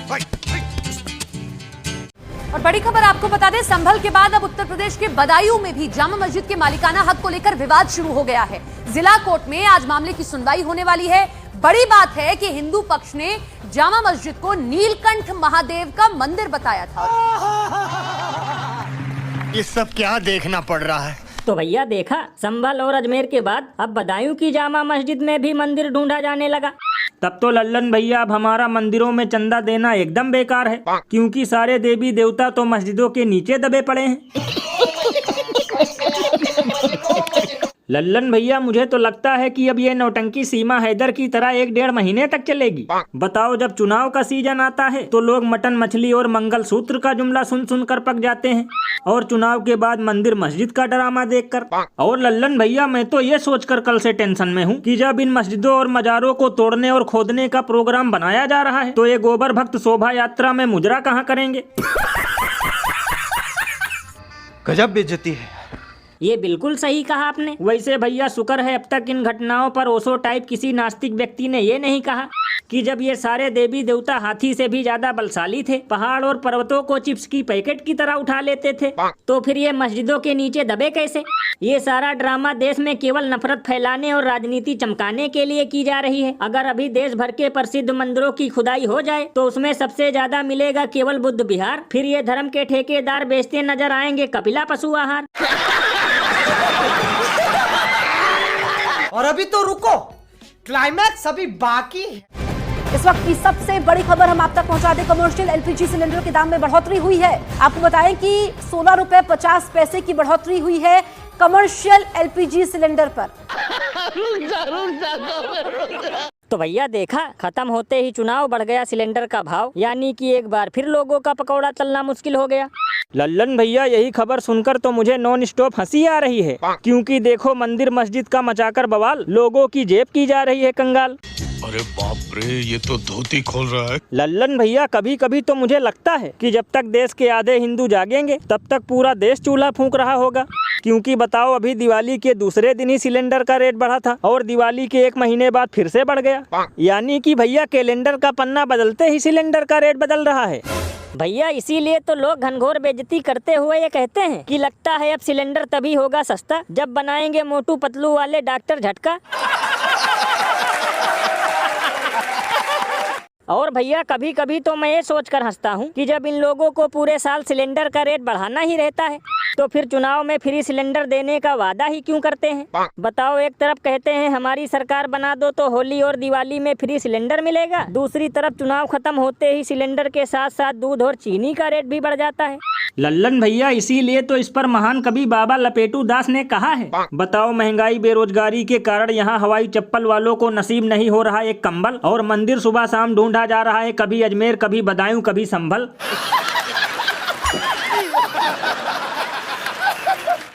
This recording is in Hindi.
और बड़ी खबर आपको बता दें, संभल के बाद अब उत्तर प्रदेश के बदायूं में भी जामा मस्जिद के मालिकाना हक को लेकर विवाद शुरू हो गया है। जिला कोर्ट में आज मामले की सुनवाई होने वाली है। बड़ी बात है कि हिंदू पक्ष ने जामा मस्जिद को नीलकंठ महादेव का मंदिर बताया था। ये सब क्या देखना पड़ रहा है? तो भैया देखा, संभल और अजमेर के बाद अब बदायूं की जामा मस्जिद में भी मंदिर ढूंढा जाने लगा। तब तो लल्लन भैया अब हमारा मंदिरों में चंदा देना एकदम बेकार है, क्योंकि सारे देवी देवता तो मस्जिदों के नीचे दबे पड़े हैं। लल्लन भैया, मुझे तो लगता है कि अब ये नौटंकी सीमा हैदर की तरह 1-1.5 महीने तक चलेगी। बताओ, जब चुनाव का सीजन आता है तो लोग मटन मछली और मंगलसूत्र का जुमला सुन सुन कर पक जाते हैं, और चुनाव के बाद मंदिर मस्जिद का ड्रामा देखकर। और लल्लन भैया, मैं तो ये सोचकर कल से टेंशन में हूँ कि जब इन मस्जिदों और मजारों को तोड़ने और खोदने का प्रोग्राम बनाया जा रहा है तो ये गोबर भक्त शोभा यात्रा में मुजरा कहाँ करेंगे। गजब बेइज्जती है। ये बिल्कुल सही कहा आपने। वैसे भैया शुक्र है अब तक इन घटनाओं पर ओशो टाइप किसी नास्तिक व्यक्ति ने ये नहीं कहा कि जब ये सारे देवी देवता हाथी से भी ज्यादा बलशाली थे, पहाड़ और पर्वतों को चिप्स की पैकेट की तरह उठा लेते थे, तो फिर ये मस्जिदों के नीचे दबे कैसे। ये सारा ड्रामा देश में केवल नफरत फैलाने और राजनीति चमकाने के लिए की जा रही है। अगर अभी देश भर के प्रसिद्ध मंदिरों की खुदाई हो जाए तो उसमें सबसे ज्यादा मिलेगा केवल बुद्ध विहार। फिर ये धर्म के ठेकेदार बेचते नजर आएंगे कपिला पशु आहार। और अभी तो रुको, क्लाइमैक्स अभी बाकी है। इस वक्त की सबसे बड़ी खबर हम आप तक पहुंचा दें। कमर्शियल एलपीजी सिलेंडर के दाम में बढ़ोतरी हुई है। आपको बताएं कि 16 रुपए 50 पैसे की बढ़ोतरी हुई है कमर्शियल एलपीजी सिलेंडर पर। तो भैया देखा, खत्म होते ही चुनाव, बढ़ गया सिलेंडर का भाव, यानी कि एक बार फिर लोगों का पकौड़ा तलना मुश्किल हो गया। लल्लन भैया, यही खबर सुनकर तो मुझे नॉन स्टॉप हंसी आ रही है, क्योंकि देखो मंदिर मस्जिद का मचाकर बवाल, लोगों की जेब की जा रही है कंगाल। अरे बाप रे, ये तो धोती खोल रहा है। लल्लन भैया, कभी कभी तो मुझे लगता है कि जब तक देश के आधे हिंदू जागेंगे तब तक पूरा देश चूल्हा फूंक रहा होगा। क्योंकि बताओ, अभी दिवाली के दूसरे दिन ही सिलेंडर का रेट बढ़ा था और दिवाली के 1 महीने बाद फिर से बढ़ गया, यानी कि भैया कैलेंडर का पन्ना बदलते ही सिलेंडर का रेट बदल रहा है। भैया इसीलिए तो लोग घनघोर बेइज्जती करते हुए ये कहते हैं कि लगता है अब सिलेंडर तभी होगा सस्ता जब बनाएंगे मोटू पतलू वाले डॉक्टर झटका। और भैया कभी कभी तो मैं ये सोचकर हंसता हूँ कि जब इन लोगों को पूरे साल सिलेंडर का रेट बढ़ाना ही रहता है तो फिर चुनाव में फ्री सिलेंडर देने का वादा ही क्यों करते हैं। बताओ, एक तरफ कहते हैं हमारी सरकार बना दो तो होली और दिवाली में फ्री सिलेंडर मिलेगा, दूसरी तरफ चुनाव खत्म होते ही सिलेंडर के साथ साथ दूध और चीनी का रेट भी बढ़ जाता है। लल्लन भैया, इसीलिए तो इस पर महान कवि बाबा लपेटू दास ने कहा है, बताओ महंगाई बेरोजगारी के कारण यहाँ हवाई चप्पल वालों को नसीब नहीं हो रहा एक कंबल, और मंदिर सुबह शाम ढूंढा जा रहा है, कभी अजमेर, कभी बदायूं, कभी संभल।